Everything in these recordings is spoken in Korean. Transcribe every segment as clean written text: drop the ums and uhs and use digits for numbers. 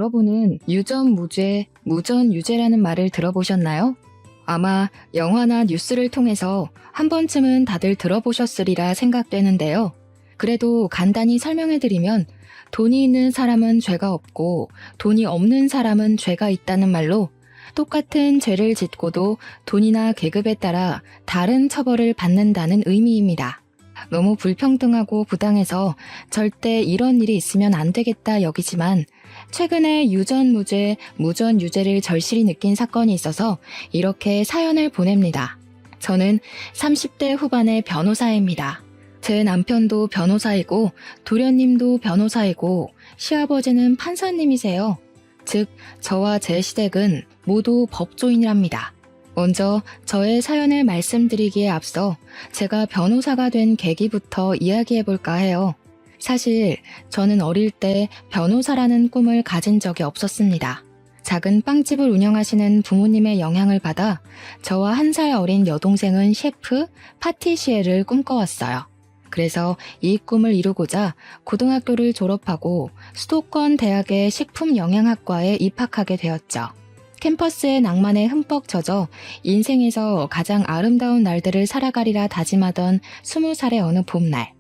여러분은 유전무죄, 무전유죄라는 말을 들어보셨나요? 아마 영화나 뉴스를 통해서 한 번쯤은 다들 들어보셨으리라 생각되는데요. 그래도 간단히 설명해드리면 돈이 있는 사람은 죄가 없고 돈이 없는 사람은 죄가 있다는 말로 똑같은 죄를 짓고도 돈이나 계급에 따라 다른 처벌을 받는다는 의미입니다. 너무 불평등하고 부당해서 절대 이런 일이 있으면 안 되겠다 여기지만 최근에 유전무죄, 무전유죄를 절실히 느낀 사건이 있어서 이렇게 사연을 보냅니다. 저는 30대 후반의 변호사입니다. 제 남편도 변호사이고 도련님도 변호사이고 시아버지는 판사님이세요. 즉, 저와 제 시댁은 모두 법조인이랍니다. 먼저 저의 사연을 말씀드리기에 앞서 제가 변호사가 된 계기부터 이야기해볼까 해요. 사실 저는 어릴 때 변호사라는 꿈을 가진 적이 없었습니다. 작은 빵집을 운영하시는 부모님의 영향을 받아 저와 1살 어린 여동생은 셰프, 파티시에를 꿈꿔왔어요. 그래서 이 꿈을 이루고자 고등학교를 졸업하고 수도권 대학의 식품영양학과에 입학하게 되었죠. 캠퍼스의 낭만에 흠뻑 젖어 인생에서 가장 아름다운 날들을 살아가리라 다짐하던 20살의 어느 봄날,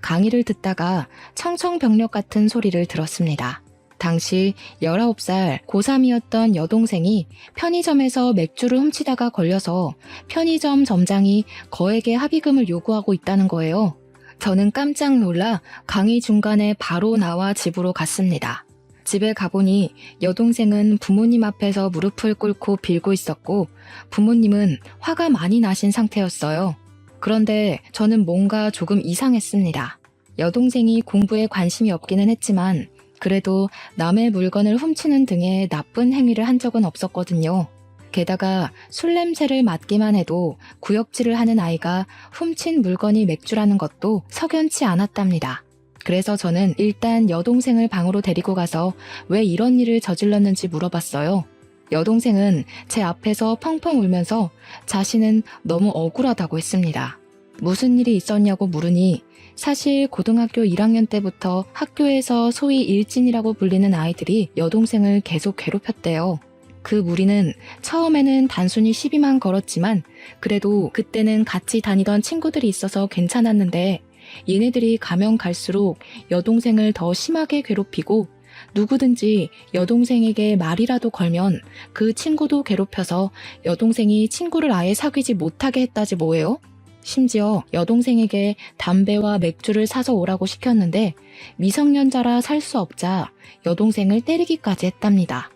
강의를 듣다가 청청병력 같은 소리를 들었습니다. 당시 19살 고3이었던 여동생이 편의점에서 맥주를 훔치다가 걸려서 편의점 점장이 거액의 합의금을 요구하고 있다는 거예요. 저는 깜짝 놀라 강의 중간에 바로 나와 집으로 갔습니다. 집에 가보니 여동생은 부모님 앞에서 무릎을 꿇고 빌고 있었고 부모님은 화가 많이 나신 상태였어요. 그런데 저는 뭔가 조금 이상했습니다. 여동생이 공부에 관심이 없기는 했지만 그래도 남의 물건을 훔치는 등의 나쁜 행위를 한 적은 없었거든요. 게다가 술 냄새를 맡기만 해도 구역질을 하는 아이가 훔친 물건이 맥주라는 것도 석연치 않았답니다. 그래서 저는 일단 여동생을 방으로 데리고 가서 왜 이런 일을 저질렀는지 물어봤어요. 여동생은 제 앞에서 펑펑 울면서 자신은 너무 억울하다고 했습니다. 무슨 일이 있었냐고 물으니 사실 고등학교 1학년 때부터 학교에서 소위 일진이라고 불리는 아이들이 여동생을 계속 괴롭혔대요. 그 무리는 처음에는 단순히 시비만 걸었지만 그래도 그때는 같이 다니던 친구들이 있어서 괜찮았는데 얘네들이 가면 갈수록 여동생을 더 심하게 괴롭히고 누구든지 여동생에게 말이라도 걸면 그 친구도 괴롭혀서 여동생이 친구를 아예 사귀지 못하게 했다지 뭐예요? 심지어 여동생에게 담배와 맥주를 사서 오라고 시켰는데 미성년자라 살 수 없자 여동생을 때리기까지 했답니다.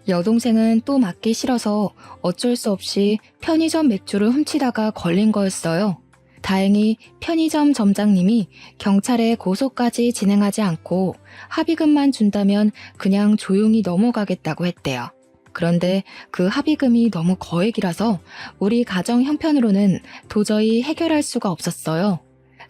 여동생은 또 맞기 싫어서 어쩔 수 없이 편의점 맥주를 훔치다가 걸린 거였어요. 다행히 편의점 점장님이 경찰에 고소까지 진행하지 않고 합의금만 준다면 그냥 조용히 넘어가겠다고 했대요. 그런데 그 합의금이 너무 거액이라서 우리 가정 형편으로는 도저히 해결할 수가 없었어요.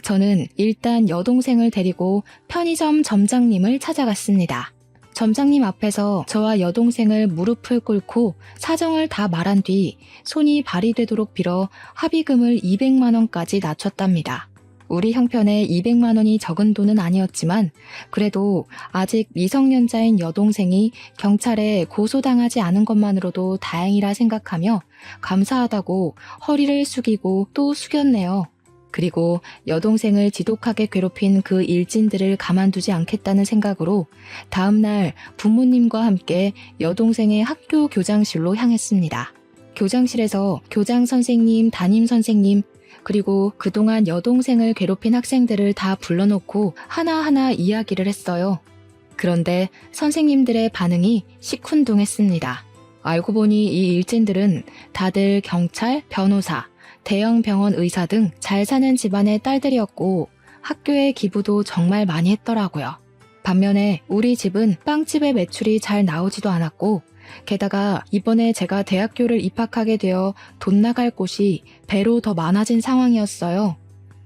저는 일단 여동생을 데리고 편의점 점장님을 찾아갔습니다. 점장님 앞에서 저와 여동생을 무릎을 꿇고 사정을 다 말한 뒤 손이 발휘되도록 빌어 합의금을 200만 원까지 낮췄답니다. 우리 형편에 200만 원이 적은 돈은 아니었지만 그래도 아직 미성년자인 여동생이 경찰에 고소당하지 않은 것만으로도 다행이라 생각하며 감사하다고 허리를 숙이고 또 숙였네요. 그리고 여동생을 지독하게 괴롭힌 그 일진들을 가만두지 않겠다는 생각으로 다음날 부모님과 함께 여동생의 학교 교장실로 향했습니다. 교장실에서 교장 선생님, 담임 선생님, 그리고 그동안 여동생을 괴롭힌 학생들을 다 불러놓고 하나하나 이야기를 했어요. 그런데 선생님들의 반응이 시큰둥했습니다. 알고 보니 이 일진들은 다들 경찰, 변호사, 대형 병원 의사 등 잘 사는 집안의 딸들이었고 학교에 기부도 정말 많이 했더라고요. 반면에 우리 집은 빵집의 매출이 잘 나오지도 않았고 게다가 이번에 제가 대학교를 입학하게 되어 돈 나갈 곳이 배로 더 많아진 상황이었어요.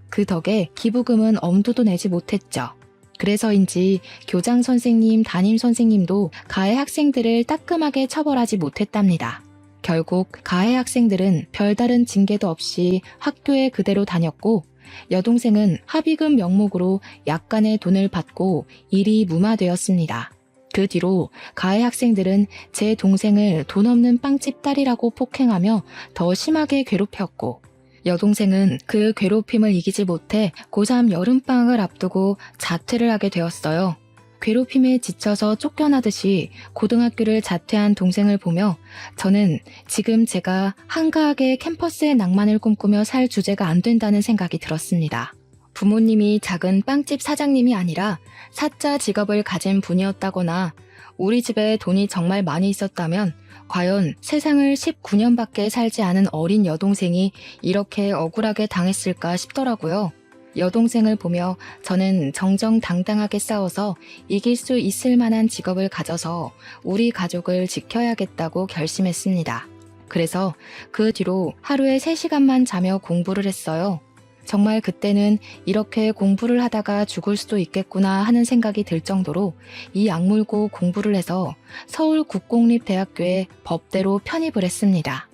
그 덕에 기부금은 엄두도 내지 못했죠. 그래서인지 교장 선생님, 담임 선생님도 가해 학생들을 따끔하게 처벌하지 못했답니다. 결국 가해 학생들은 별다른 징계도 없이 학교에 그대로 다녔고 여동생은 합의금 명목으로 약간의 돈을 받고 일이 무마되었습니다. 그 뒤로 가해 학생들은 제 동생을 돈 없는 빵집 딸이라고 폭행하며 더 심하게 괴롭혔고, 여동생은 그 괴롭힘을 이기지 못해 고3 여름방학을 앞두고 자퇴를 하게 되었어요. 괴롭힘에 지쳐서 쫓겨나듯이 고등학교를 자퇴한 동생을 보며 저는 지금 제가 한가하게 캠퍼스의 낭만을 꿈꾸며 살 주제가 안 된다는 생각이 들었습니다. 부모님이 작은 빵집 사장님이 아니라 사자 직업을 가진 분이었다거나 우리 집에 돈이 정말 많이 있었다면 과연 세상을 19년밖에 살지 않은 어린 여동생이 이렇게 억울하게 당했을까 싶더라고요. 여동생을 보며 저는 정정당당하게 싸워서 이길 수 있을 만한 직업을 가져서 우리 가족을 지켜야겠다고 결심했습니다. 그래서 그 뒤로 하루에 3시간만 자며 공부를 했어요. 정말 그때는 이렇게 공부를 하다가 죽을 수도 있겠구나 하는 생각이 들 정도로 이 악물고 공부를 해서 서울국공립대학교에 법대로 편입을 했습니다.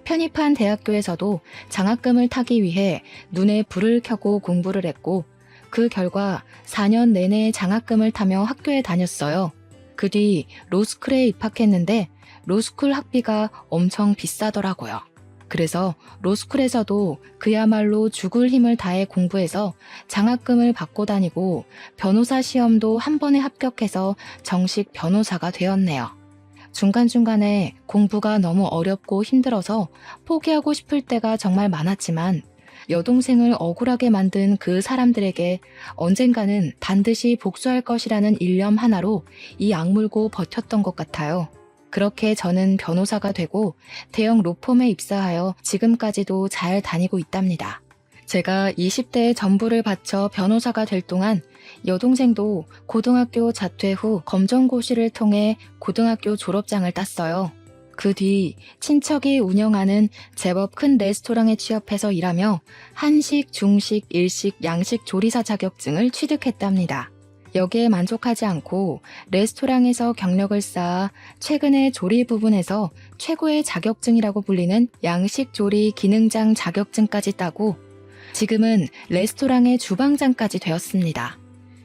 편입한 대학교에서도 장학금을 타기 위해 눈에 불을 켜고 공부를 했고 그 결과 4년 내내 장학금을 타며 학교에 다녔어요. 그 뒤 로스쿨에 입학했는데 로스쿨 학비가 엄청 비싸더라고요. 그래서 로스쿨에서도 그야말로 죽을 힘을 다해 공부해서 장학금을 받고 다니고 변호사 시험도 한 번에 합격해서 정식 변호사가 되었네요. 중간중간에 공부가 너무 어렵고 힘들어서 포기하고 싶을 때가 정말 많았지만 여동생을 억울하게 만든 그 사람들에게 언젠가는 반드시 복수할 것이라는 일념 하나로 이 악물고 버텼던 것 같아요. 그렇게 저는 변호사가 되고 대형 로펌에 입사하여 지금까지도 잘 다니고 있답니다. 제가 20대의 전부를 바쳐 변호사가 될 동안 여동생도 고등학교 자퇴 후 검정고시를 통해 고등학교 졸업장을 땄어요. 그 뒤 친척이 운영하는 제법 큰 레스토랑에 취업해서 일하며 한식, 중식, 일식, 양식 조리사 자격증을 취득했답니다. 여기에 만족하지 않고 레스토랑에서 경력을 쌓아 최근에 조리 부분에서 최고의 자격증이라고 불리는 양식 조리 기능장 자격증까지 따고 지금은 레스토랑의 주방장까지 되었습니다.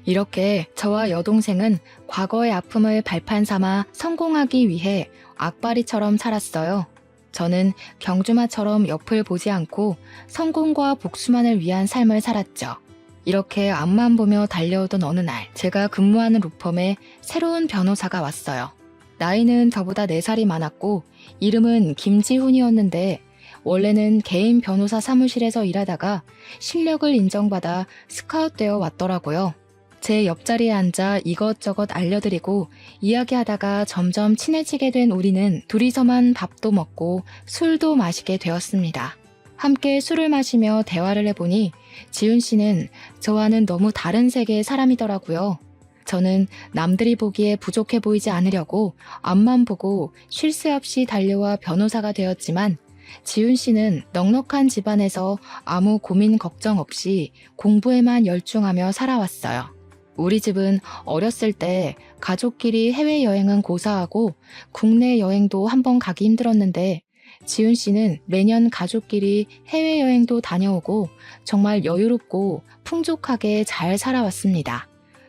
이렇게 저와 여동생은 과거의 아픔을 발판 삼아 성공하기 위해 악바리처럼 살았어요. 저는 경주마처럼 옆을 보지 않고 성공과 복수만을 위한 삶을 살았죠. 이렇게 앞만 보며 달려오던 어느 날 제가 근무하는 로펌에 새로운 변호사가 왔어요. 나이는 저보다 4살이 많았고 이름은 김지훈이었는데 원래는 개인 변호사 사무실에서 일하다가 실력을 인정받아 스카웃되어 왔더라고요. 제 옆자리에 앉아 이것저것 알려드리고 이야기하다가 점점 친해지게 된 우리는 둘이서만 밥도 먹고 술도 마시게 되었습니다. 함께 술을 마시며 대화를 해보니 지훈 씨는 저와는 너무 다른 세계의 사람이더라고요. 저는 남들이 보기에 부족해 보이지 않으려고 앞만 보고 쉴 새 없이 달려와 변호사가 되었지만 지훈 씨는 넉넉한 집안에서 아무 고민 걱정 없이 공부에만 열중하며 살아왔어요. 우리 집은 어렸을 때 가족끼리 해외여행은 고사하고 국내 여행도 한번 가기 힘들었는데 지훈 씨는 매년 가족끼리 해외여행도 다녀오고 정말 여유롭고 풍족하게 잘 살아왔습니다.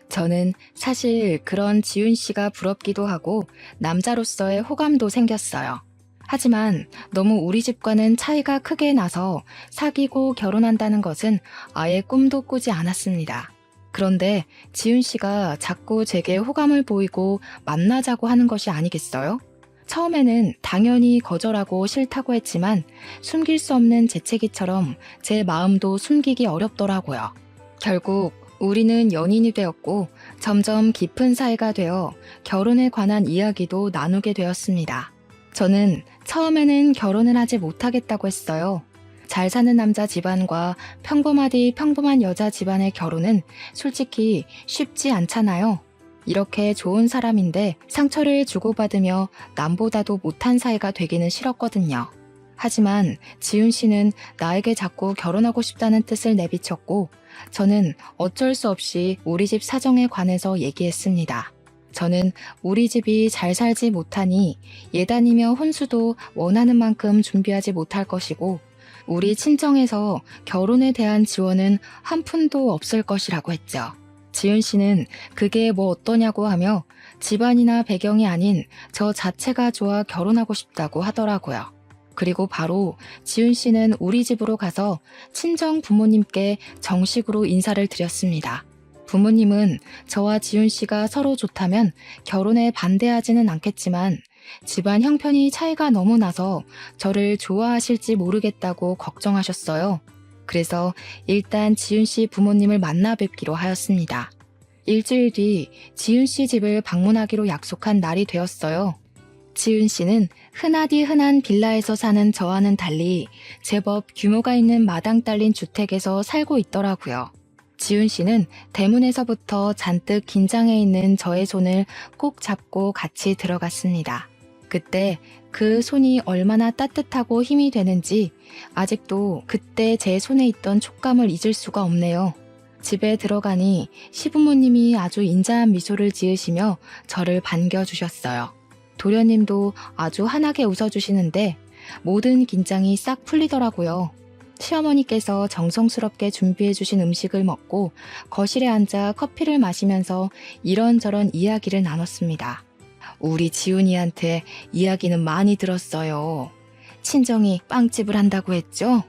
저는 사실 그런 지훈 씨가 부럽기도 하고 남자로서의 호감도 생겼어요. 하지만 너무 우리 집과는 차이가 크게 나서 사귀고 결혼한다는 것은 아예 꿈도 꾸지 않았습니다. 그런데 지훈 씨가 자꾸 제게 호감을 보이고 만나자고 하는 것이 아니겠어요? 처음에는 당연히 거절하고 싫다고 했지만 숨길 수 없는 재채기처럼 제 마음도 숨기기 어렵더라고요. 결국 우리는 연인이 되었고 점점 깊은 사이가 되어 결혼에 관한 이야기도 나누게 되었습니다. 저는 처음에는 결혼을 하지 못하겠다고 했어요. 잘 사는 남자 집안과 평범하디 평범한 여자 집안의 결혼은 솔직히 쉽지 않잖아요. 이렇게 좋은 사람인데 상처를 주고받으며 남보다도 못한 사이가 되기는 싫었거든요. 하지만 지훈 씨는 나에게 자꾸 결혼하고 싶다는 뜻을 내비쳤고 저는 어쩔 수 없이 우리 집 사정에 관해서 얘기했습니다. 저는 우리 집이 잘 살지 못하니 예단이며 혼수도 원하는 만큼 준비하지 못할 것이고 우리 친정에서 결혼에 대한 지원은 한 푼도 없을 것이라고 했죠. 지훈 씨는 그게 뭐 어떠냐고 하며 집안이나 배경이 아닌 저 자체가 좋아 결혼하고 싶다고 하더라고요. 그리고 바로 지훈 씨는 우리 집으로 가서 친정 부모님께 정식으로 인사를 드렸습니다. 부모님은 저와 지훈 씨가 서로 좋다면 결혼에 반대하지는 않겠지만 집안 형편이 차이가 너무 나서 저를 좋아하실지 모르겠다고 걱정하셨어요. 그래서 일단 지훈 씨 부모님을 만나 뵙기로 하였습니다. 일주일 뒤 지훈 씨 집을 방문하기로 약속한 날이 되었어요. 지훈 씨는 흔하디 흔한 빌라에서 사는 저와는 달리 제법 규모가 있는 마당 딸린 주택에서 살고 있더라고요. 지훈 씨는 대문에서부터 잔뜩 긴장해 있는 저의 손을 꼭 잡고 같이 들어갔습니다. 그때 그 손이 얼마나 따뜻하고 힘이 되는지 아직도 그때 제 손에 있던 촉감을 잊을 수가 없네요. 집에 들어가니 시부모님이 아주 인자한 미소를 지으시며 저를 반겨주셨어요. 도련님도 아주 환하게 웃어주시는데 모든 긴장이 싹 풀리더라고요. 시어머니께서 정성스럽게 준비해주신 음식을 먹고 거실에 앉아 커피를 마시면서 이런저런 이야기를 나눴습니다. 우리 지훈이한테 이야기는 많이 들었어요. 친정이 빵집을 한다고 했죠?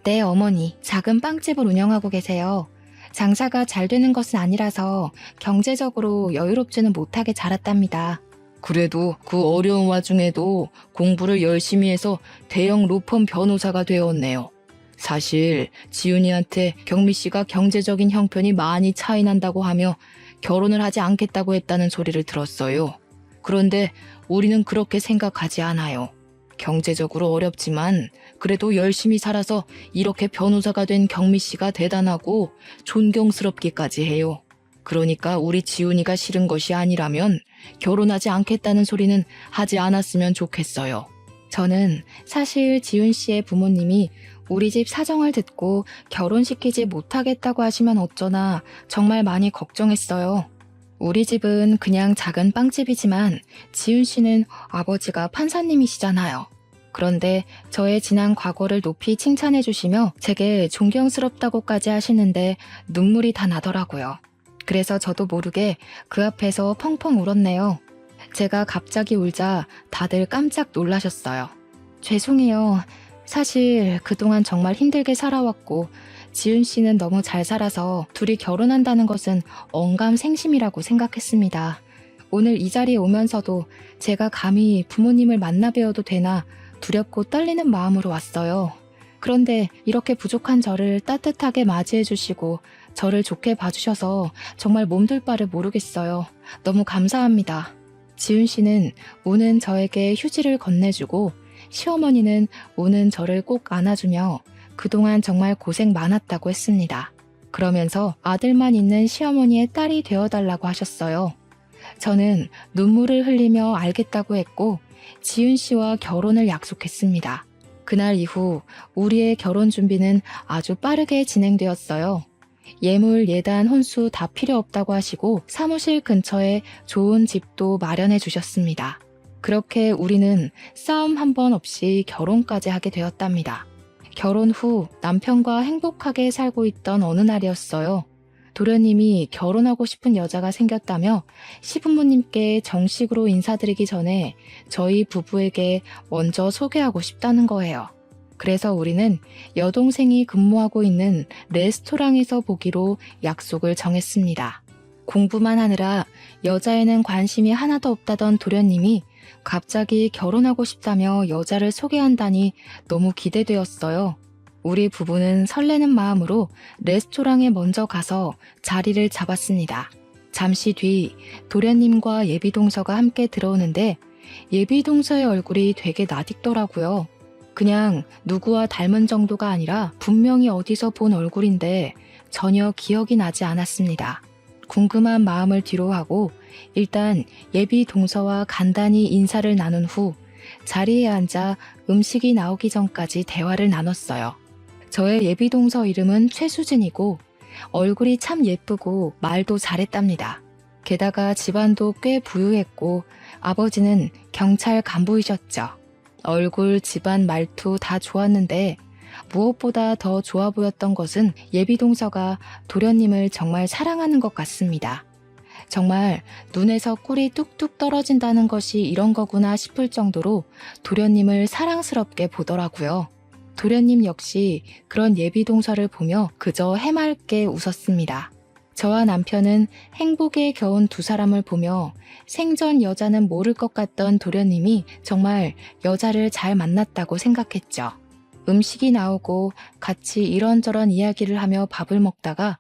네, 어머니, 작은 빵집을 운영하고 계세요. 장사가 잘 되는 것은 아니라서 경제적으로 여유롭지는 못하게 자랐답니다. 그래도 그 어려운 와중에도 공부를 열심히 해서 대형 로펌 변호사가 되었네요. 사실 지훈이한테 경미 씨가 경제적인 형편이 많이 차이 난다고 하며 결혼을 하지 않겠다고 했다는 소리를 들었어요. 그런데 우리는 그렇게 생각하지 않아요. 경제적으로 어렵지만 그래도 열심히 살아서 이렇게 변호사가 된 경미 씨가 대단하고 존경스럽기까지 해요. 그러니까 우리 지훈이가 싫은 것이 아니라면 결혼하지 않겠다는 소리는 하지 않았으면 좋겠어요. 저는 사실 지훈 씨의 부모님이 우리 집 사정을 듣고 결혼시키지 못하겠다고 하시면 어쩌나 정말 많이 걱정했어요. 우리 집은 그냥 작은 빵집이지만 지훈 씨는 아버지가 판사님이시잖아요. 그런데 저의 지난 과거를 높이 칭찬해 주시며 제게 존경스럽다고까지 하시는데 눈물이 다 나더라고요. 그래서 저도 모르게 그 앞에서 펑펑 울었네요. 제가 갑자기 울자 다들 깜짝 놀라셨어요. 죄송해요. 사실 그동안 정말 힘들게 살아왔고 지훈 씨는 너무 잘 살아서 둘이 결혼한다는 것은 언감생심이라고 생각했습니다. 오늘 이 자리에 오면서도 제가 감히 부모님을 만나 뵈어도 되나 두렵고 떨리는 마음으로 왔어요. 그런데 이렇게 부족한 저를 따뜻하게 맞이해 주시고 저를 좋게 봐주셔서 정말 몸둘 바를 모르겠어요. 너무 감사합니다. 지훈 씨는 우는 저에게 휴지를 건네주고 시어머니는 우는 저를 꼭 안아주며 그동안 정말 고생 많았다고 했습니다. 그러면서 아들만 있는 시어머니의 딸이 되어달라고 하셨어요. 저는 눈물을 흘리며 알겠다고 했고 지훈 씨와 결혼을 약속했습니다. 그날 이후 우리의 결혼 준비는 아주 빠르게 진행되었어요. 예물, 예단, 혼수 다 필요 없다고 하시고 사무실 근처에 좋은 집도 마련해 주셨습니다. 그렇게 우리는 싸움 한 번 없이 결혼까지 하게 되었답니다. 결혼 후 남편과 행복하게 살고 있던 어느 날이었어요. 도련님이 결혼하고 싶은 여자가 생겼다며 시부모님께 정식으로 인사드리기 전에 저희 부부에게 먼저 소개하고 싶다는 거예요. 그래서 우리는 여동생이 근무하고 있는 레스토랑에서 보기로 약속을 정했습니다. 공부만 하느라 여자에는 관심이 하나도 없다던 도련님이 갑자기 결혼하고 싶다며 여자를 소개한다니 너무 기대되었어요. 우리 부부는 설레는 마음으로 레스토랑에 먼저 가서 자리를 잡았습니다. 잠시 뒤 도련님과 예비동서가 함께 들어오는데 예비동서의 얼굴이 되게 낯익더라고요. 그냥 누구와 닮은 정도가 아니라 분명히 어디서 본 얼굴인데 전혀 기억이 나지 않았습니다. 궁금한 마음을 뒤로하고 일단 예비 동서와 간단히 인사를 나눈 후 자리에 앉아 음식이 나오기 전까지 대화를 나눴어요. 저의 예비 동서 이름은 최수진이고 얼굴이 참 예쁘고 말도 잘했답니다. 게다가 집안도 꽤 부유했고 아버지는 경찰 간부이셨죠. 얼굴, 집안, 말투 다 좋았는데 무엇보다 더 좋아 보였던 것은 예비 동서가 도련님을 정말 사랑하는 것 같습니다. 정말 눈에서 꿀이 뚝뚝 떨어진다는 것이 이런 거구나 싶을 정도로 도련님을 사랑스럽게 보더라고요. 도련님 역시 그런 예비동서를 보며 그저 해맑게 웃었습니다. 저와 남편은 행복에 겨운 두 사람을 보며 생전 여자는 모를 것 같던 도련님이 정말 여자를 잘 만났다고 생각했죠. 음식이 나오고 같이 이런저런 이야기를 하며 밥을 먹다가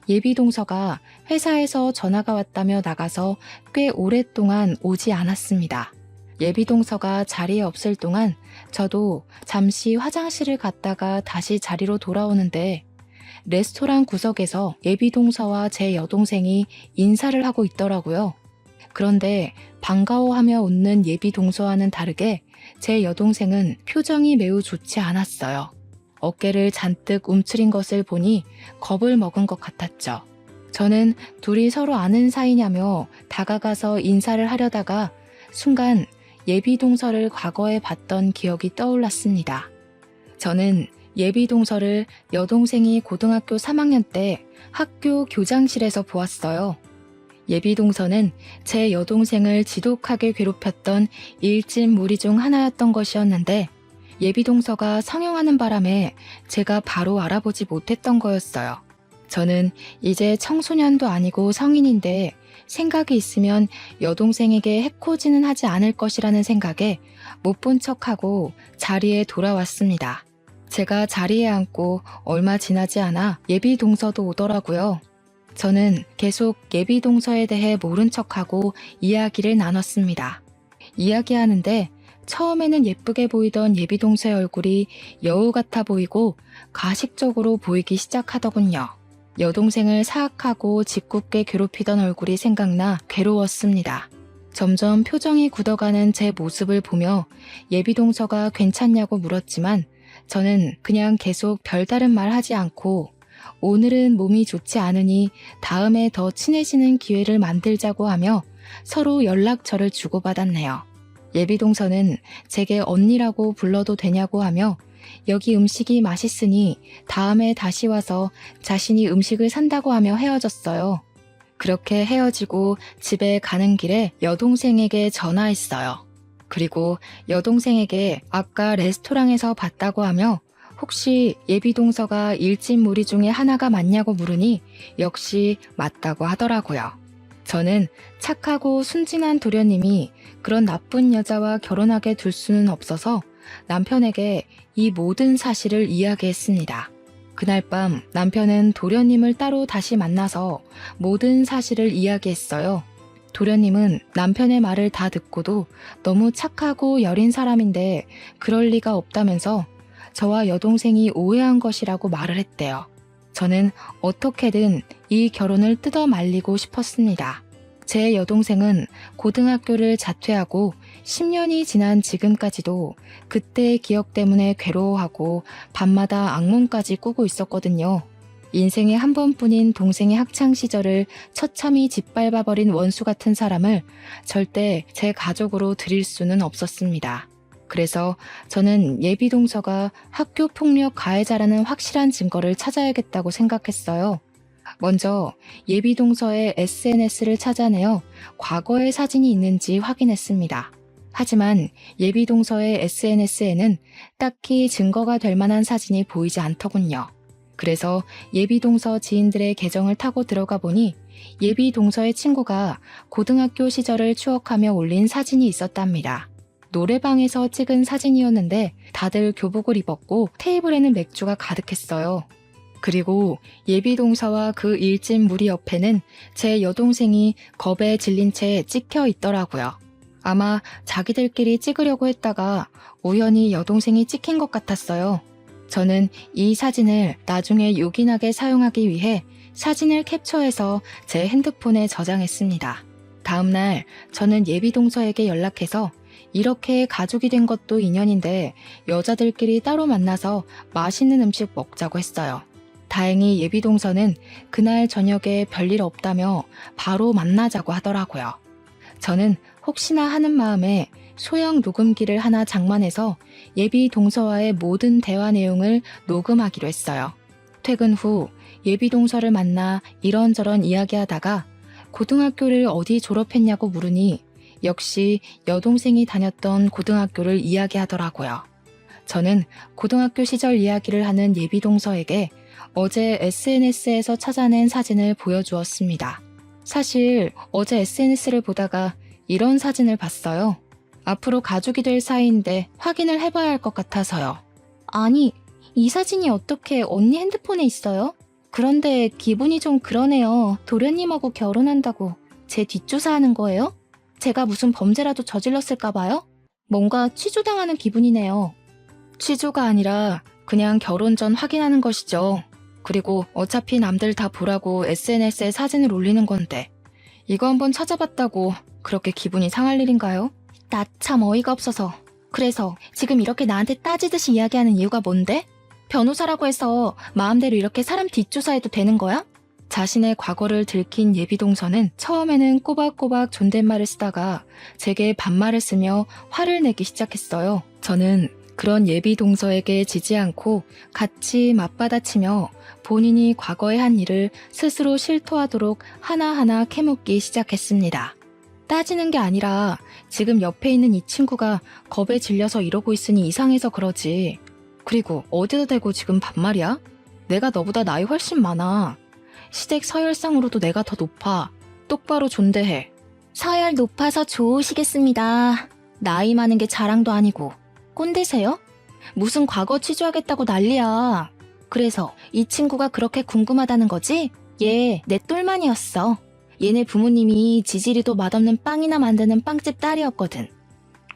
예비동서가 회사에서 전화가 왔다며 나가서 꽤 오랫동안 오지 않았습니다. 예비동서가 자리에 없을 동안 저도 잠시 화장실을 갔다가 다시 자리로 돌아오는데 레스토랑 구석에서 예비동서와 제 여동생이 인사를 하고 있더라고요. 그런데 반가워하며 웃는 예비동서와는 다르게 제 여동생은 표정이 매우 좋지 않았어요. 어깨를 잔뜩 움츠린 것을 보니 겁을 먹은 것 같았죠. 저는 둘이 서로 아는 사이냐며 다가가서 인사를 하려다가 순간 예비동서를 과거에 봤던 기억이 떠올랐습니다. 저는 예비동서를 여동생이 고등학교 3학년 때 학교 교장실에서 보았어요. 예비동서는 제 여동생을 지독하게 괴롭혔던 일진 무리 중 하나였던 것이었는데 예비동서가 상영하는 바람에 제가 바로 알아보지 못했던 거였어요. 저는 이제 청소년도 아니고 성인인데 생각이 있으면 여동생에게 해코지는 하지 않을 것이라는 생각에 못 본 척하고 자리에 돌아왔습니다. 제가 자리에 앉고 얼마 지나지 않아 예비동서도 오더라고요. 저는 계속 예비동서에 대해 모른 척하고 이야기를 나눴습니다. 이야기하는데 처음에는 예쁘게 보이던 예비동서의 얼굴이 여우 같아 보이고 가식적으로 보이기 시작하더군요. 여동생을 사악하고 짓궂게 괴롭히던 얼굴이 생각나 괴로웠습니다. 점점 표정이 굳어가는 제 모습을 보며 예비동서가 괜찮냐고 물었지만 저는 그냥 계속 별다른 말 하지 않고 오늘은 몸이 좋지 않으니 다음에 더 친해지는 기회를 만들자고 하며 서로 연락처를 주고받았네요. 예비동서는 제게 언니라고 불러도 되냐고 하며 여기 음식이 맛있으니 다음에 다시 와서 자신이 음식을 산다고 하며 헤어졌어요. 그렇게 헤어지고 집에 가는 길에 여동생에게 전화했어요. 그리고 여동생에게 아까 레스토랑에서 봤다고 하며 혹시 예비동서가 일진 무리 중에 하나가 맞냐고 물으니 역시 맞다고 하더라고요. 저는 착하고 순진한 도련님이 그런 나쁜 여자와 결혼하게 둘 수는 없어서 남편에게 이 모든 사실을 이야기했습니다. 그날 밤 남편은 도련님을 따로 다시 만나서 모든 사실을 이야기했어요. 도련님은 남편의 말을 다 듣고도 너무 착하고 여린 사람인데 그럴 리가 없다면서 저와 여동생이 오해한 것이라고 말을 했대요. 저는 어떻게든 이 결혼을 뜯어 말리고 싶었습니다. 제 여동생은 고등학교를 자퇴하고 10년이 지난 지금까지도 그때의 기억 때문에 괴로워하고 밤마다 악몽까지 꾸고 있었거든요. 인생에 한 번뿐인 동생의 학창시절을 처참히 짓밟아버린 원수 같은 사람을 절대 제 가족으로 들일 수는 없었습니다. 그래서 저는 예비동서가 학교폭력 가해자라는 확실한 증거를 찾아야겠다고 생각했어요. 먼저 예비동서의 SNS를 찾아내어 과거의 사진이 있는지 확인했습니다. 하지만 예비동서의 SNS에는 딱히 증거가 될 만한 사진이 보이지 않더군요. 그래서 예비동서 지인들의 계정을 타고 들어가 보니 예비동서의 친구가 고등학교 시절을 추억하며 올린 사진이 있었답니다. 노래방에서 찍은 사진이었는데 다들 교복을 입었고 테이블에는 맥주가 가득했어요. 그리고 예비동서와 그 일진 무리 옆에는 제 여동생이 겁에 질린 채 찍혀 있더라고요. 아마 자기들끼리 찍으려고 했다가 우연히 여동생이 찍힌 것 같았어요. 저는 이 사진을 나중에 요긴하게 사용하기 위해 사진을 캡처해서 제 핸드폰에 저장했습니다. 다음날 저는 예비동서에게 연락해서 이렇게 가족이 된 것도 인연인데 여자들끼리 따로 만나서 맛있는 음식 먹자고 했어요. 다행히 예비동서는 그날 저녁에 별일 없다며 바로 만나자고 하더라고요. 저는 혹시나 하는 마음에 소형 녹음기를 하나 장만해서 예비동서와의 모든 대화 내용을 녹음하기로 했어요. 퇴근 후 예비동서를 만나 이런저런 이야기하다가 고등학교를 어디 졸업했냐고 물으니 역시 여동생이 다녔던 고등학교를 이야기하더라고요. 저는 고등학교 시절 이야기를 하는 예비동서에게 어제 SNS에서 찾아낸 사진을 보여주었습니다. 사실 어제 SNS를 보다가 이런 사진을 봤어요. 앞으로 가족이 될 사이인데 확인을 해봐야 할 것 같아서요. 아니, 이 사진이 어떻게 언니 핸드폰에 있어요? 그런데 기분이 좀 그러네요. 도련님하고 결혼한다고 제 뒷조사하는 거예요? 제가 무슨 범죄라도 저질렀을까 봐요? 뭔가 취조당하는 기분이네요. 취조가 아니라 그냥 결혼 전 확인하는 것이죠. 그리고 어차피 남들 다 보라고 SNS에 사진을 올리는 건데 이거 한번 찾아봤다고 그렇게 기분이 상할 일인가요? 나 참 어이가 없어서. 그래서 지금 이렇게 나한테 따지듯이 이야기하는 이유가 뭔데? 변호사라고 해서 마음대로 이렇게 사람 뒷조사해도 되는 거야? 자신의 과거를 들킨 예비동서는 처음에는 꼬박꼬박 존댓말을 쓰다가 제게 반말을 쓰며 화를 내기 시작했어요. 저는 그런 예비동서에게 지지 않고 같이 맞받아치며 본인이 과거에 한 일을 스스로 실토하도록 하나하나 캐묻기 시작했습니다. 따지는 게 아니라 지금 옆에 있는 이 친구가 겁에 질려서 이러고 있으니 이상해서 그러지. 그리고 어디다 대고 지금 반말이야? 내가 너보다 나이 훨씬 많아. 시댁 서열상으로도 내가 더 높아. 똑바로 존대해. 서열 높아서 좋으시겠습니다. 나이 많은 게 자랑도 아니고. 꼰대세요? 무슨 과거 취조하겠다고 난리야. 그래서 이 친구가 그렇게 궁금하다는 거지? 얘 내 똘만이었어. 얘네 부모님이 지지리도 맛없는 빵이나 만드는 빵집 딸이었거든.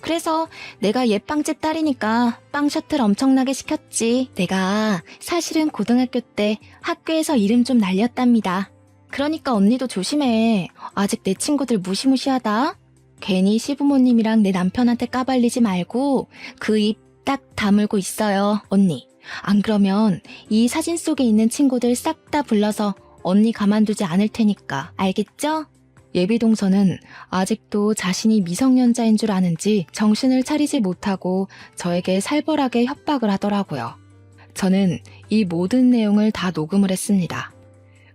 그래서 내가 얘 빵집 딸이니까 빵 셔틀 엄청나게 시켰지. 내가 사실은 고등학교 때 학교에서 이름 좀 날렸답니다. 그러니까 언니도 조심해. 아직 내 친구들 무시무시하다. 괜히 시부모님이랑 내 남편한테 까발리지 말고 그 입 딱 다물고 있어요, 언니. 안 그러면 이 사진 속에 있는 친구들 싹 다 불러서 언니 가만두지 않을 테니까. 알겠죠? 예비동서는 아직도 자신이 미성년자인 줄 아는지 정신을 차리지 못하고 저에게 살벌하게 협박을 하더라고요. 저는 이 모든 내용을 다 녹음을 했습니다.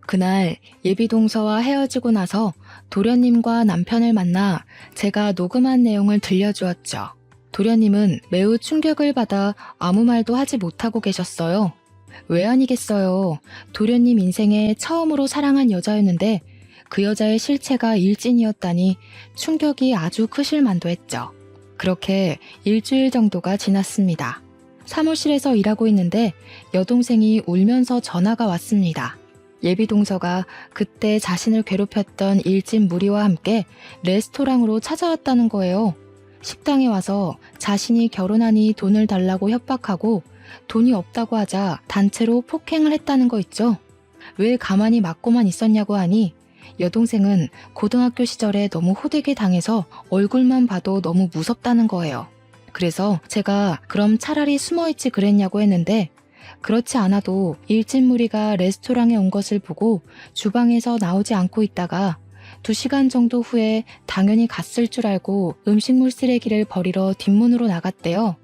그날 예비동서와 헤어지고 나서 도련님과 남편을 만나 제가 녹음한 내용을 들려주었죠. 도련님은 매우 충격을 받아 아무 말도 하지 못하고 계셨어요. 왜 아니겠어요. 도련님 인생에 처음으로 사랑한 여자였는데 그 여자의 실체가 일진이었다니 충격이 아주 크실 만도 했죠. 그렇게 일주일 정도가 지났습니다. 사무실에서 일하고 있는데 여동생이 울면서 전화가 왔습니다. 예비동서가 그때 자신을 괴롭혔던 일진 무리와 함께 레스토랑으로 찾아왔다는 거예요. 식당에 와서 자신이 결혼하니 돈을 달라고 협박하고 돈이 없다고 하자 단체로 폭행을 했다는 거 있죠. 왜 가만히 맞고만 있었냐고 하니 여동생은 고등학교 시절에 너무 호되게 당해서 얼굴만 봐도 너무 무섭다는 거예요. 그래서 제가 그럼 차라리 숨어있지 그랬냐고 했는데 그렇지 않아도 일진 무리가 레스토랑에 온 것을 보고 주방에서 나오지 않고 있다가 2시간 정도 후에 당연히 갔을 줄 알고 음식물 쓰레기를 버리러 뒷문으로 나갔대요.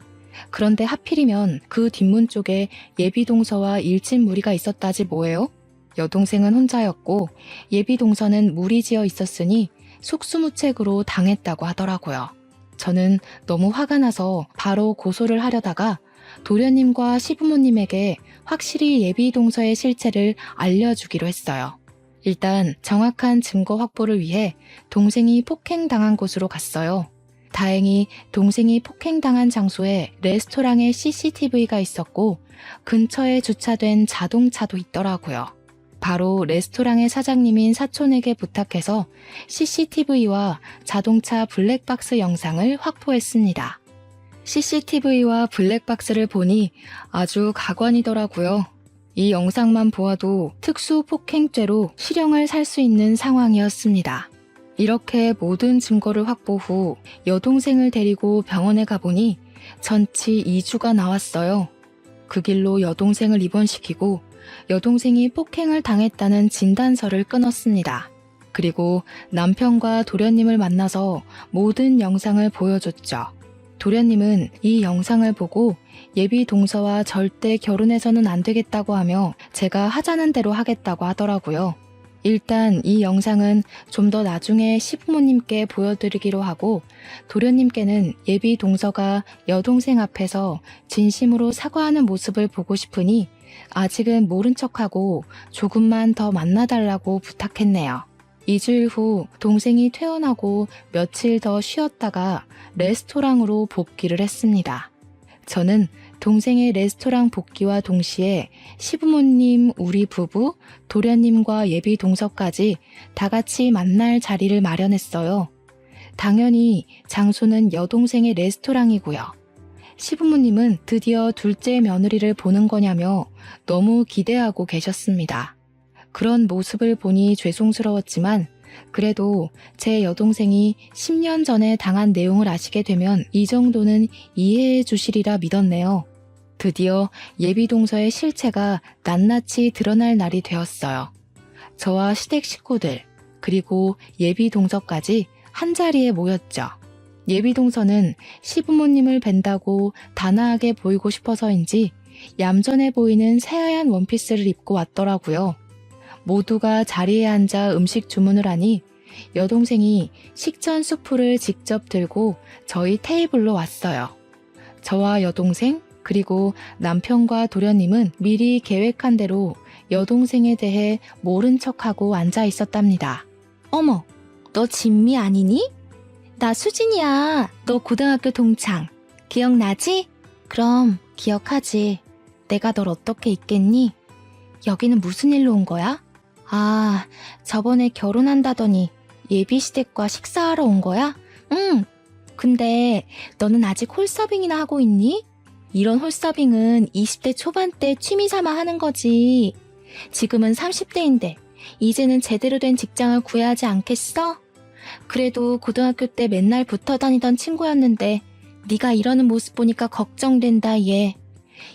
그런데 하필이면 그 뒷문 쪽에 예비동서와 일진 무리가 있었다지 뭐예요? 여동생은 혼자였고 예비동서는 무리지어 있었으니 속수무책으로 당했다고 하더라고요. 저는 너무 화가 나서 바로 고소를 하려다가 도련님과 시부모님에게 확실히 예비동서의 실체를 알려주기로 했어요. 일단 정확한 증거 확보를 위해 동생이 폭행당한 곳으로 갔어요. 다행히 동생이 폭행당한 장소에 레스토랑에 CCTV가 있었고 근처에 주차된 자동차도 있더라고요. 바로 레스토랑의 사장님인 사촌에게 부탁해서 CCTV와 자동차 블랙박스 영상을 확보했습니다. CCTV와 블랙박스를 보니 아주 가관이더라고요. 이 영상만 보아도 특수폭행죄로 실형을 살 수 있는 상황이었습니다. 이렇게 모든 증거를 확보 후 여동생을 데리고 병원에 가보니 전치 2주가 나왔어요. 그 길로 여동생을 입원시키고 여동생이 폭행을 당했다는 진단서를 끊었습니다. 그리고 남편과 도련님을 만나서 모든 영상을 보여줬죠. 도련님은 이 영상을 보고 예비 동서와 절대 결혼해서는 안 되겠다고 하며 제가 하자는 대로 하겠다고 하더라고요. 일단 이 영상은 좀 더 나중에 시부모님께 보여드리기로 하고 도련님께는 예비 동서가 여동생 앞에서 진심으로 사과하는 모습을 보고 싶으니 아직은 모른 척하고 조금만 더 만나달라고 부탁했네요. 2주일 후 동생이 퇴원하고 며칠 더 쉬었다가 레스토랑으로 복귀를 했습니다. 저는 동생의 레스토랑 복귀와 동시에 시부모님, 우리 부부, 도련님과 예비 동서까지 다 같이 만날 자리를 마련했어요. 당연히 장소는 여동생의 레스토랑이고요. 시부모님은 드디어 둘째 며느리를 보는 거냐며 너무 기대하고 계셨습니다. 그런 모습을 보니 죄송스러웠지만 그래도 제 여동생이 10년 전에 당한 내용을 아시게 되면 이 정도는 이해해 주시리라 믿었네요. 드디어 예비 동서의 실체가 낱낱이 드러날 날이 되었어요. 저와 시댁 식구들 그리고 예비 동서까지 한자리에 모였죠. 예비 동서는 시부모님을 뵌다고 단아하게 보이고 싶어서인지 얌전해 보이는 새하얀 원피스를 입고 왔더라고요. 모두가 자리에 앉아 음식 주문을 하니 여동생이 식전 수프를 직접 들고 저희 테이블로 왔어요. 저와 여동생 그리고 남편과 도련님은 미리 계획한 대로 여동생에 대해 모른 척하고 앉아 있었답니다. 어머, 너 진미 아니니? 나 수진이야. 너 고등학교 동창. 기억나지? 그럼 기억하지. 내가 널 어떻게 잊겠니? 여기는 무슨 일로 온 거야? 아, 저번에 결혼한다더니 예비시댁과 식사하러 온 거야? 응. 근데 너는 아직 홀서빙이나 하고 있니? 이런 홀서빙은 20대 초반 때 취미 삼아 하는 거지. 지금은 30대인데 이제는 제대로 된 직장을 구해야 하지 않겠어? 그래도 고등학교 때 맨날 붙어 다니던 친구였는데 네가 이러는 모습 보니까 걱정된다 얘.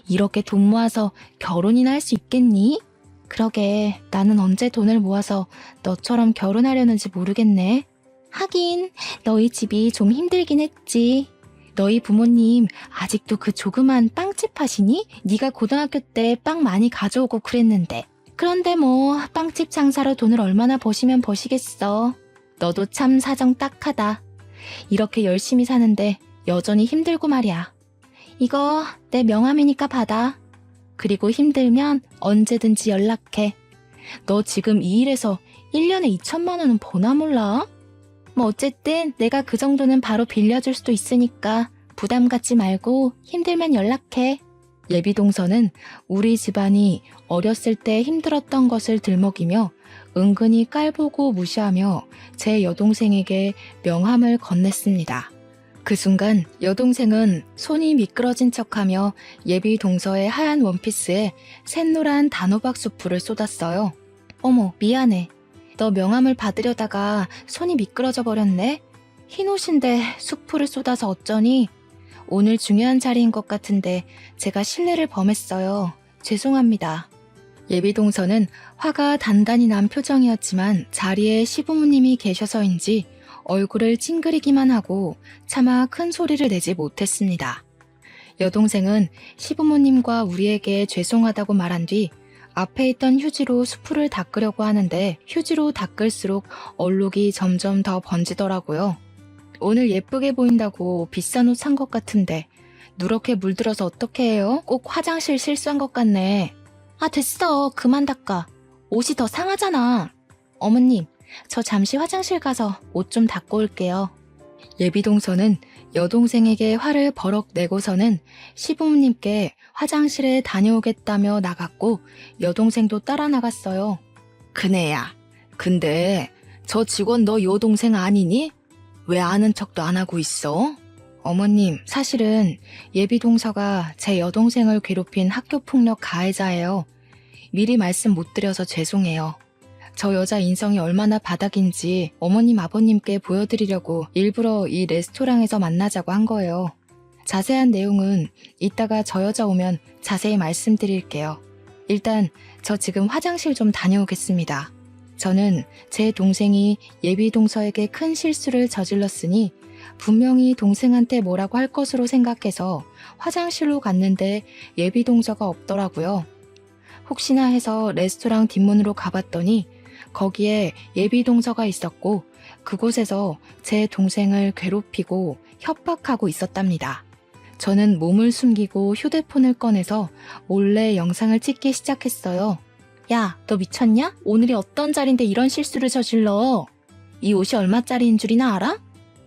이렇게 돈 모아서 결혼이나 할 수 있겠니? 그러게 나는 언제 돈을 모아서 너처럼 결혼하려는지 모르겠네. 하긴 너희 집이 좀 힘들긴 했지. 너희 부모님 아직도 그 조그만 빵집 하시니? 네가 고등학교 때 빵 많이 가져오고 그랬는데. 그런데 뭐 빵집 장사로 돈을 얼마나 버시면 버시겠어. 너도 참 사정 딱하다. 이렇게 열심히 사는데 여전히 힘들고 말이야. 이거 내 명함이니까 받아. 그리고 힘들면 언제든지 연락해. 너 지금 이 일에서 1년에 2천만 원은 버나 몰라? 뭐 어쨌든 내가 그 정도는 바로 빌려줄 수도 있으니까 부담 갖지 말고 힘들면 연락해. 예비 동서는 우리 집안이 어렸을 때 힘들었던 것을 들먹이며 은근히 깔보고 무시하며 제 여동생에게 명함을 건넸습니다. 그 순간 여동생은 손이 미끄러진 척하며 예비 동서의 하얀 원피스에 샛노란 단호박 수프를 쏟았어요. 어머, 미안해. 너 명함을 받으려다가 손이 미끄러져 버렸네. 흰 옷인데 수프를 쏟아서 어쩌니? 오늘 중요한 자리인 것 같은데 제가 실례를 범했어요. 죄송합니다. 예비 동서는 화가 단단히 난 표정이었지만 자리에 시부모님이 계셔서인지 얼굴을 찡그리기만 하고 차마 큰 소리를 내지 못했습니다. 여동생은 시부모님과 우리에게 죄송하다고 말한 뒤 앞에 있던 휴지로 수프를 닦으려고 하는데 휴지로 닦을수록 얼룩이 점점 더 번지더라고요. 오늘 예쁘게 보인다고 비싼 옷 산 것 같은데 누렇게 물들어서 어떻게 해요? 꼭 화장실 실수한 것 같네. 아 됐어. 그만 닦아. 옷이 더 상하잖아. 어머님. 저 잠시 화장실 가서 옷 좀 닦고 올게요. 예비 동서는 여동생에게 화를 버럭 내고서는 시부모님께 화장실에 다녀오겠다며 나갔고 여동생도 따라 나갔어요. 그네야. 근데 저 직원 너 여동생 아니니? 왜 아는 척도 안 하고 있어? 어머님, 사실은 예비 동서가 제 여동생을 괴롭힌 학교폭력 가해자예요. 미리 말씀 못 드려서 죄송해요. 저 여자 인성이 얼마나 바닥인지 어머님 아버님께 보여드리려고 일부러 이 레스토랑에서 만나자고 한 거예요. 자세한 내용은 이따가 저 여자 오면 자세히 말씀드릴게요. 일단 저 지금 화장실 좀 다녀오겠습니다. 저는 제 동생이 예비 동서에게 큰 실수를 저질렀으니 분명히 동생한테 뭐라고 할 것으로 생각해서 화장실로 갔는데 예비 동서가 없더라고요. 혹시나 해서 레스토랑 뒷문으로 가봤더니 거기에 예비 동서가 있었고 그곳에서 제 동생을 괴롭히고 협박하고 있었답니다. 저는 몸을 숨기고 휴대폰을 꺼내서 몰래 영상을 찍기 시작했어요. 야, 너 미쳤냐? 오늘이 어떤 자리인데 이런 실수를 저질러? 이 옷이 얼마짜리인 줄이나 알아?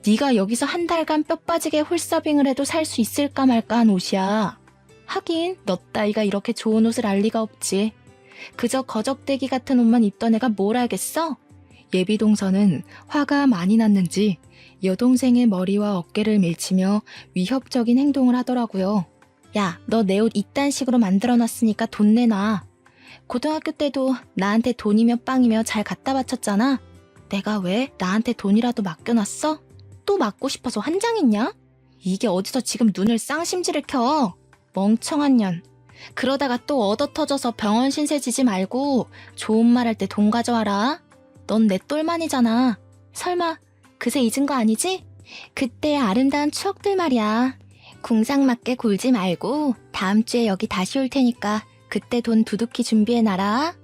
네가 여기서 한 달간 뼈 빠지게 홀서빙을 해도 살 수 있을까 말까 한 옷이야. 하긴 너 따위가 이렇게 좋은 옷을 알 리가 없지. 그저 거적대기 같은 옷만 입던 애가 뭘 알겠어? 예비 동서는 화가 많이 났는지 여동생의 머리와 어깨를 밀치며 위협적인 행동을 하더라고요. 야, 너 내 옷 이딴 식으로 만들어놨으니까 돈 내놔. 고등학교 때도 나한테 돈이며 빵이며 잘 갖다 바쳤잖아. 내가 왜 나한테 돈이라도 맡겨놨어? 또 맞고 싶어서 환장했냐? 이게 어디서 지금 눈을 쌍심지를 켜? 멍청한 년. 그러다가 또 얻어터져서 병원 신세 지지 말고 좋은 말 할 때 돈 가져와라. 넌 내 똘만이잖아. 설마 그새 잊은 거 아니지? 그때의 아름다운 추억들 말이야. 궁상맞게 굴지 말고 다음 주에 여기 다시 올 테니까 그때 돈 두둑히 준비해놔라.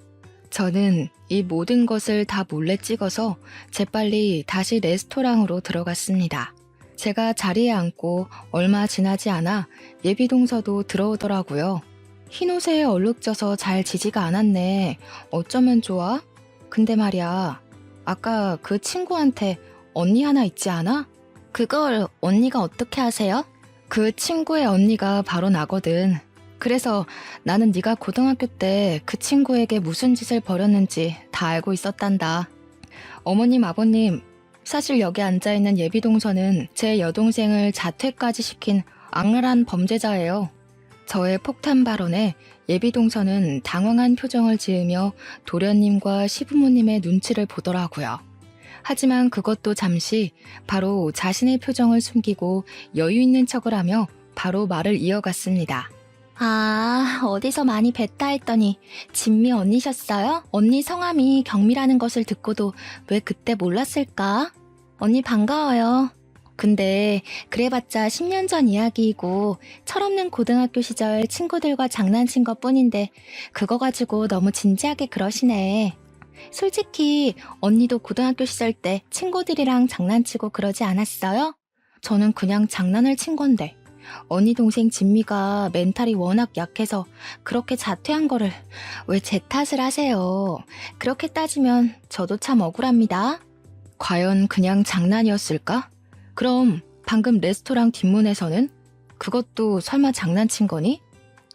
저는 이 모든 것을 다 몰래 찍어서 재빨리 다시 레스토랑으로 들어갔습니다. 제가 자리에 앉고 얼마 지나지 않아 예비 동서도 들어오더라고요. 흰옷에 얼룩져서 잘 지지가 않았네. 어쩌면 좋아? 근데 말이야, 아까 그 친구한테 언니 하나 있지 않아? 그걸 언니가 어떻게 아세요? 그 친구의 언니가 바로 나거든. 그래서 나는 네가 고등학교 때 그 친구에게 무슨 짓을 벌였는지 다 알고 있었단다. 어머님, 아버님, 사실 여기 앉아있는 예비 동서는 제 여동생을 자퇴까지 시킨 악랄한 범죄자예요. 저의 폭탄 발언에 예비 동서는 당황한 표정을 지으며 도련님과 시부모님의 눈치를 보더라고요. 하지만 그것도 잠시 바로 자신의 표정을 숨기고 여유 있는 척을 하며 바로 말을 이어갔습니다. 아, 어디서 많이 뵀다 했더니 진미 언니셨어요? 언니 성함이 경미라는 것을 듣고도 왜 그때 몰랐을까? 언니 반가워요. 근데 그래봤자 10년 전 이야기이고 철없는 고등학교 시절 친구들과 장난친 것뿐인데 그거 가지고 너무 진지하게 그러시네. 솔직히 언니도 고등학교 시절 때 친구들이랑 장난치고 그러지 않았어요? 저는 그냥 장난을 친 건데 언니 동생 진미가 멘탈이 워낙 약해서 그렇게 자퇴한 거를 왜 제 탓을 하세요? 그렇게 따지면 저도 참 억울합니다. 과연 그냥 장난이었을까? 그럼 방금 레스토랑 뒷문에서는? 그것도 설마 장난친 거니?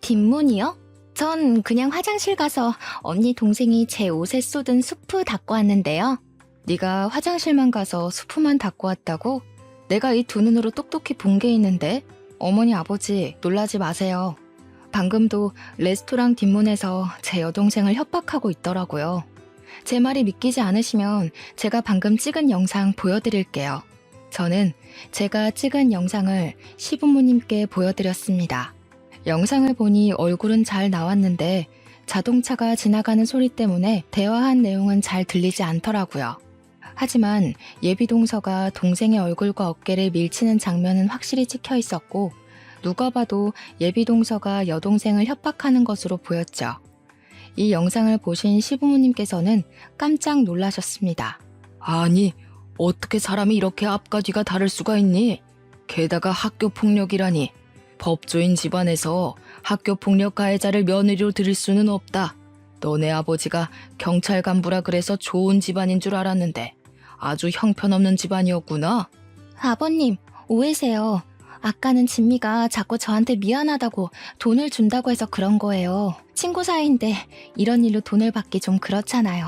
뒷문이요? 전 그냥 화장실 가서 언니 동생이 제 옷에 쏟은 수프 닦고 왔는데요. 네가 화장실만 가서 수프만 닦고 왔다고? 내가 이 두 눈으로 똑똑히 본 게 있는데? 어머니, 아버지, 놀라지 마세요. 방금도 레스토랑 뒷문에서 제 여동생을 협박하고 있더라고요. 제 말이 믿기지 않으시면 제가 방금 찍은 영상 보여드릴게요. 저는 제가 찍은 영상을 시부모님께 보여드렸습니다. 영상을 보니 얼굴은 잘 나왔는데 자동차가 지나가는 소리 때문에 대화한 내용은 잘 들리지 않더라고요. 하지만 예비 동서가 동생의 얼굴과 어깨를 밀치는 장면은 확실히 찍혀 있었고 누가 봐도 예비 동서가 여동생을 협박하는 것으로 보였죠. 이 영상을 보신 시부모님께서는 깜짝 놀라셨습니다. 아니, 어떻게 사람이 이렇게 앞과 뒤가 다를 수가 있니? 게다가 학교 폭력이라니. 법조인 집안에서 학교 폭력 가해자를 며느리로 들일 수는 없다. 너네 아버지가 경찰 간부라 그래서 좋은 집안인 줄 알았는데 아주 형편없는 집안이었구나. 아버님, 오해세요. 아까는 진미가 자꾸 저한테 미안하다고 돈을 준다고 해서 그런 거예요. 친구 사이인데 이런 일로 돈을 받기 좀 그렇잖아요.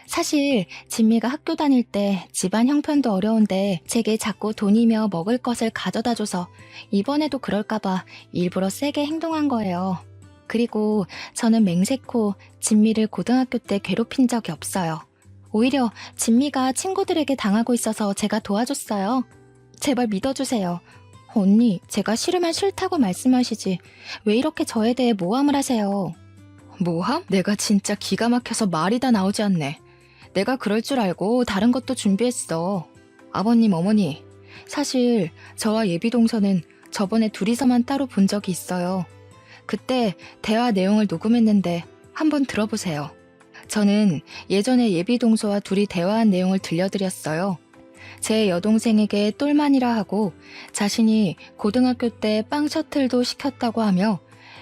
사실 진미가 학교 다닐 때 집안 형편도 어려운데 제게 자꾸 돈이며 먹을 것을 가져다 줘서 이번에도 그럴까봐 일부러 세게 행동한 거예요. 그리고 저는 맹세코 진미를 고등학교 때 괴롭힌 적이 없어요. 오히려 진미가 친구들에게 당하고 있어서 제가 도와줬어요. 제발 믿어주세요. 언니, 제가 싫으면 싫다고 말씀하시지 왜 이렇게 저에 대해 모함을 하세요? 모함? 내가 진짜 기가 막혀서 말이 다 나오지 않네. 내가 그럴 줄 알고 다른 것도 준비했어. 아버님, 어머니, 사실 저와 예비 동서는 저번에 둘이서만 따로 본 적이 있어요. 그때 대화 내용을 녹음했는데 한번 들어보세요. 저는 예전에 예비동서와 둘이 대화한 내용을 들려드렸어요. 제 여동생에게 똘만이라 하고 자신이 고등학교 때 빵 셔틀도 시켰다고 하며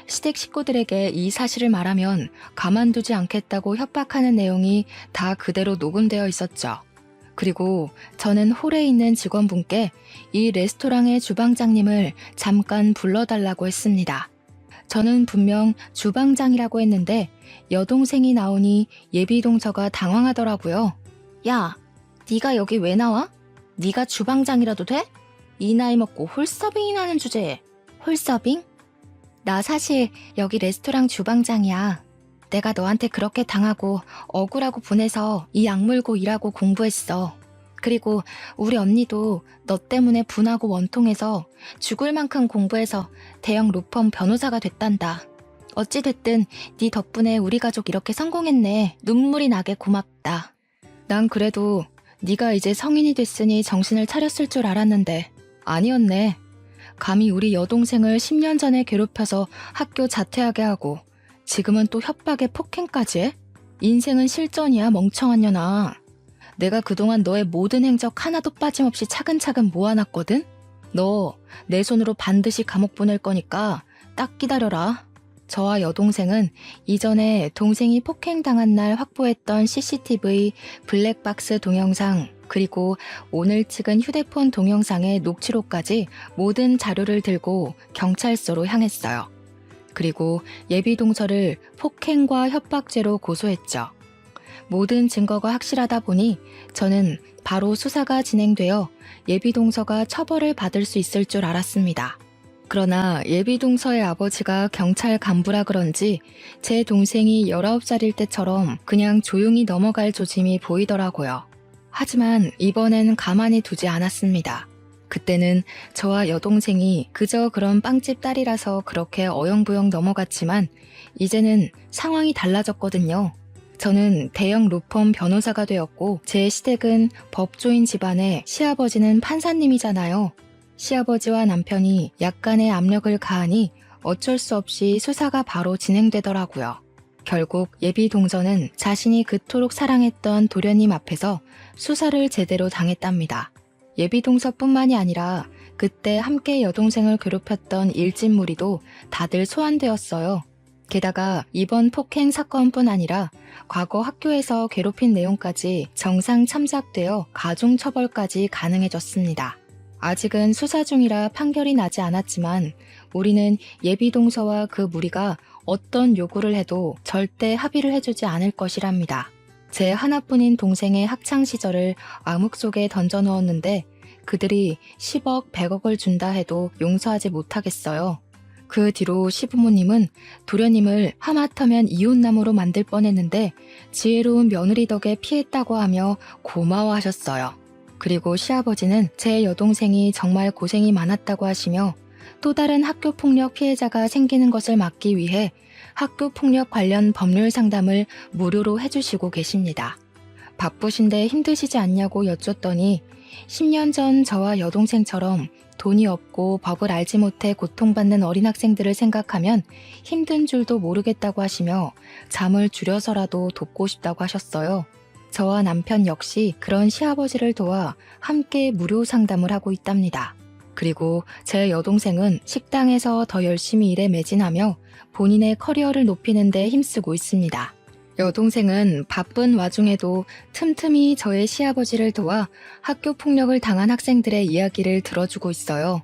시댁 식구들에게 이 사실을 말하면 가만두지 않겠다고 협박하는 내용이 다 그대로 녹음되어 있었죠. 그리고 저는 홀에 있는 직원분께 이 레스토랑의 주방장님을 잠깐 불러달라고 했습니다. 저는 분명 주방장이라고 했는데 여동생이 나오니 예비동서가 당황하더라고요. 야, 네가 여기 왜 나와? 네가 주방장이라도 돼? 이 나이 먹고 홀서빙이나 하는 주제에. 홀서빙? 나 사실 여기 레스토랑 주방장이야. 내가 너한테 그렇게 당하고 억울하고 분해서 이 악물고 일하고 공부했어. 그리고 우리 언니도 너 때문에 분하고 원통해서 죽을 만큼 공부해서 대형 로펌 변호사가 됐단다. 어찌됐든 네 덕분에 우리 가족 이렇게 성공했네. 눈물이 나게 고맙다. 난 그래도 네가 이제 성인이 됐으니 정신을 차렸을 줄 알았는데 아니었네. 감히 우리 여동생을 10년 전에 괴롭혀서 학교 자퇴하게 하고 지금은 또 협박에 폭행까지 해? 인생은 실전이야, 멍청한 년아. 내가 그동안 너의 모든 행적 하나도 빠짐없이 차근차근 모아놨거든? 너 내 손으로 반드시 감옥 보낼 거니까 딱 기다려라. 저와 여동생은 이전에 동생이 폭행당한 날 확보했던 CCTV, 블랙박스 동영상, 그리고 오늘 찍은 휴대폰 동영상의 녹취록까지 모든 자료를 들고 경찰서로 향했어요. 그리고 예비동서를 폭행과 협박죄로 고소했죠. 모든 증거가 확실하다 보니 저는 바로 수사가 진행되어 예비동서가 처벌을 받을 수 있을 줄 알았습니다. 그러나 예비동서의 아버지가 경찰 간부라 그런지 제 동생이 19살일 때처럼 그냥 조용히 넘어갈 조짐이 보이더라고요. 하지만 이번엔 가만히 두지 않았습니다. 그때는 저와 여동생이 그저 그런 빵집 딸이라서 그렇게 어영부영 넘어갔지만 이제는 상황이 달라졌거든요. 저는 대형 로펌 변호사가 되었고 제 시댁은 법조인 집안에 시아버지는 판사님이잖아요. 시아버지와 남편이 약간의 압력을 가하니 어쩔 수 없이 수사가 바로 진행되더라고요. 결국 예비동서는 자신이 그토록 사랑했던 도련님 앞에서 수사를 제대로 당했답니다. 예비동서뿐만이 아니라 그때 함께 여동생을 괴롭혔던 일진무리도 다들 소환되었어요. 게다가 이번 폭행 사건뿐 아니라 과거 학교에서 괴롭힌 내용까지 정상 참작되어 가중처벌까지 가능해졌습니다. 아직은 수사 중이라 판결이 나지 않았지만 우리는 예비동서와 그 무리가 어떤 요구를 해도 절대 합의를 해주지 않을 것이랍니다. 제 하나뿐인 동생의 학창시절을 암흑 속에 던져넣었는데 그들이 10억, 100억을 준다 해도 용서하지 못하겠어요. 그 뒤로 시부모님은 도련님을 하마터면 이혼남으로 만들 뻔했는데 지혜로운 며느리 덕에 피했다고 하며 고마워하셨어요. 그리고 시아버지는 제 여동생이 정말 고생이 많았다고 하시며 또 다른 학교폭력 피해자가 생기는 것을 막기 위해 학교폭력 관련 법률 상담을 무료로 해주시고 계십니다. 바쁘신데 힘드시지 않냐고 여쭸더니 10년 전 저와 여동생처럼 돈이 없고 법을 알지 못해 고통받는 어린 학생들을 생각하면 힘든 줄도 모르겠다고 하시며 잠을 줄여서라도 돕고 싶다고 하셨어요. 저와 남편 역시 그런 시아버지를 도와 함께 무료 상담을 하고 있답니다. 그리고 제 여동생은 식당에서 더 열심히 일에 매진하며 본인의 커리어를 높이는 데 힘쓰고 있습니다. 여동생은 바쁜 와중에도 틈틈이 저의 시아버지를 도와 학교 폭력을 당한 학생들의 이야기를 들어주고 있어요.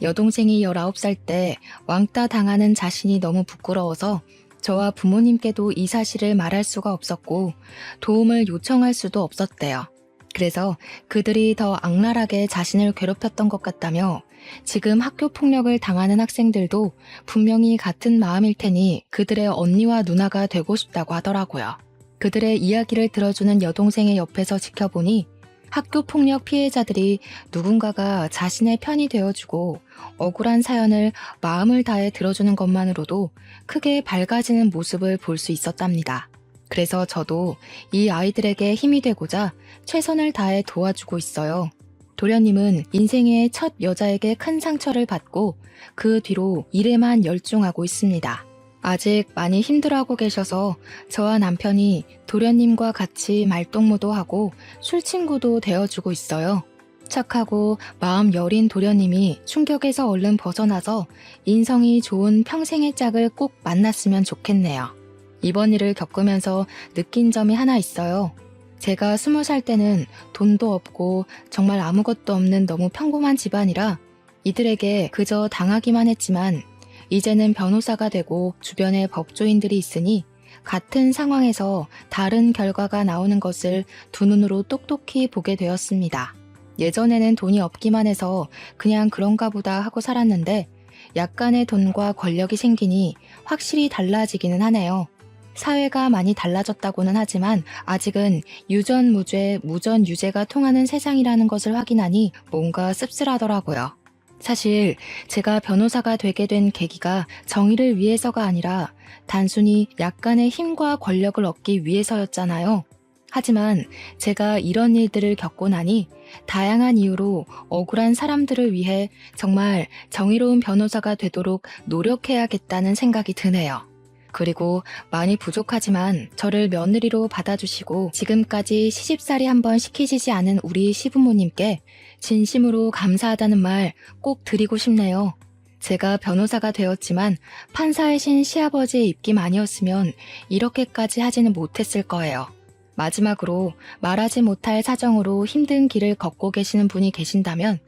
여동생이 19살 때 왕따 당하는 자신이 너무 부끄러워서 저와 부모님께도 이 사실을 말할 수가 없었고 도움을 요청할 수도 없었대요. 그래서 그들이 더 악랄하게 자신을 괴롭혔던 것 같다며 지금 학교 폭력을 당하는 학생들도 분명히 같은 마음일 테니 그들의 언니와 누나가 되고 싶다고 하더라고요. 그들의 이야기를 들어주는 여동생의 옆에서 지켜보니 학교 폭력 피해자들이 누군가가 자신의 편이 되어주고 억울한 사연을 마음을 다해 들어주는 것만으로도 크게 밝아지는 모습을 볼 수 있었답니다. 그래서 저도 이 아이들에게 힘이 되고자 최선을 다해 도와주고 있어요. 도련님은 인생의 첫 여자에게 큰 상처를 받고 그 뒤로 일에만 열중하고 있습니다. 아직 많이 힘들어하고 계셔서 저와 남편이 도련님과 같이 말동무도 하고 술친구도 되어주고 있어요. 착하고 마음 여린 도련님이 충격에서 얼른 벗어나서 인성이 좋은 평생의 짝을 꼭 만났으면 좋겠네요. 이번 일을 겪으면서 느낀 점이 하나 있어요. 제가 20살 때는 돈도 없고 정말 아무것도 없는 너무 평범한 집안이라 이들에게 그저 당하기만 했지만 이제는 변호사가 되고 주변에 법조인들이 있으니 같은 상황에서 다른 결과가 나오는 것을 두 눈으로 똑똑히 보게 되었습니다. 예전에는 돈이 없기만 해서 그냥 그런가 보다 하고 살았는데 약간의 돈과 권력이 생기니 확실히 달라지기는 하네요. 사회가 많이 달라졌다고는 하지만 아직은 유전무죄, 무전유죄가 통하는 세상이라는 것을 확인하니 뭔가 씁쓸하더라고요. 사실 제가 변호사가 되게 된 계기가 정의를 위해서가 아니라 단순히 약간의 힘과 권력을 얻기 위해서였잖아요. 하지만 제가 이런 일들을 겪고 나니 다양한 이유로 억울한 사람들을 위해 정말 정의로운 변호사가 되도록 노력해야겠다는 생각이 드네요. 그리고 많이 부족하지만 저를 며느리로 받아주시고 지금까지 시집살이 한번 시키시지 않은 우리 시부모님께 진심으로 감사하다는 말 꼭 드리고 싶네요. 제가 변호사가 되었지만 판사이신 시아버지의 입김 아니었으면 이렇게까지 하지는 못했을 거예요. 마지막으로 말하지 못할 사정으로 힘든 길을 걷고 계시는 분이 계신다면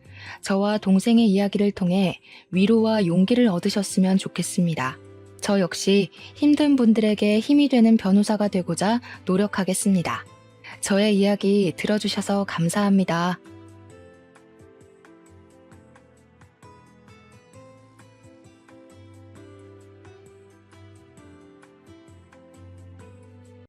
저와 동생의 이야기를 통해 위로와 용기를 얻으셨으면 좋겠습니다. 저 역시 힘든 분들에게 힘이 되는 변호사가 되고자 노력하겠습니다. 저의 이야기 들어주셔서 감사합니다.